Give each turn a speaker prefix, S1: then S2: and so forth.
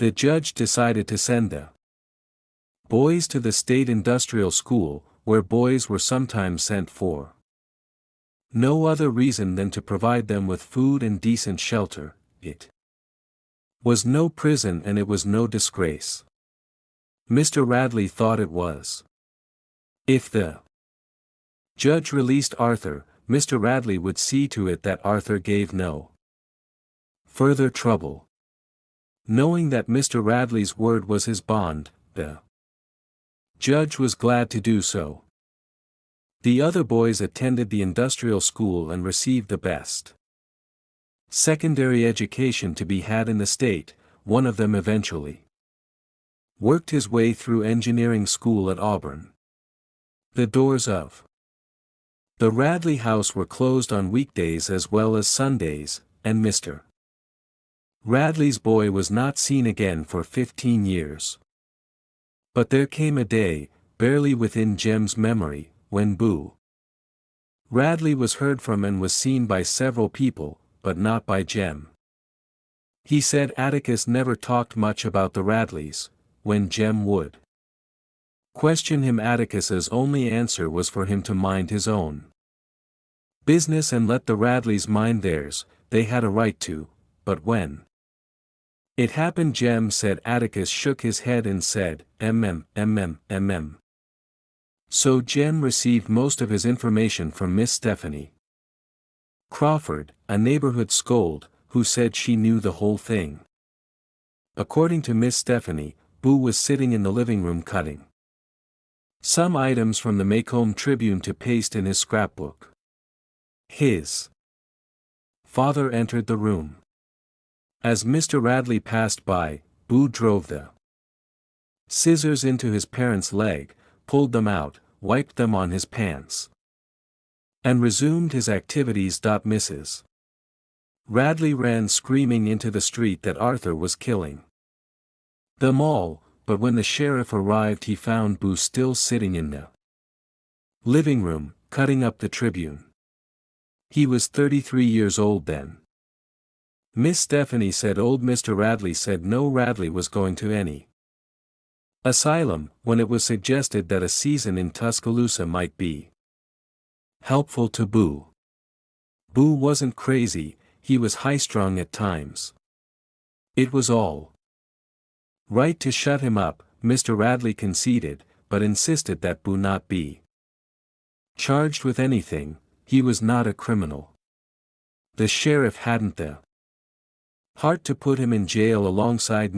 S1: The judge decided to send the boys to the state industrial school, where boys were sometimes sent for no other reason than to provide them with food and decent shelter. It was no prison and it was no disgrace. Mr. Radley thought it was. If the judge released Arthur, Mr. Radley would see to it that Arthur gave no further trouble. Knowing that Mr. Radley's word was his bond, the judge was glad to do so. The other boys attended the industrial school and received the best secondary education to be had in the state. One of them eventually worked his way through engineering school at Auburn. The doors of the Radley house were closed on weekdays as well as Sundays, and Mr. Radley's boy was not seen again for 15 years. But there came a day, barely within Jem's memory, when Boo Radley was heard from and was seen by several people, but not by Jem. He said Atticus never talked much about the Radleys. When Jem would question him, Atticus's only answer was for him to mind his own business and let the Radleys mind theirs. They had a right to, but when it happened, Jem said, Atticus shook his head and said, mm. So Jem received most of his information from Miss Stephanie Crawford, a neighborhood scold, who said she knew the whole thing. According to Miss Stephanie, Boo was sitting in the living room cutting some items from the Macomb Tribune to paste in his scrapbook. His father entered the room. As Mr. Radley passed by, Boo drove the scissors into his parents' leg, pulled them out, wiped them on his pants, and resumed his activities. Mrs. Radley ran screaming into the street that Arthur was killing them all, but when the sheriff arrived he found Boo still sitting in the living room, cutting up the Tribune. He was 33 years old then. Miss Stephanie said old Mr. Radley said no, Radley was going to any asylum, when it was suggested that a season in Tuscaloosa might be helpful to Boo. Boo wasn't crazy, he was high-strung at times. It was all right to shut him up, Mr. Radley conceded, but insisted that Boo not be charged with anything. He was not a criminal. The sheriff hadn't the heart to put him in jail alongside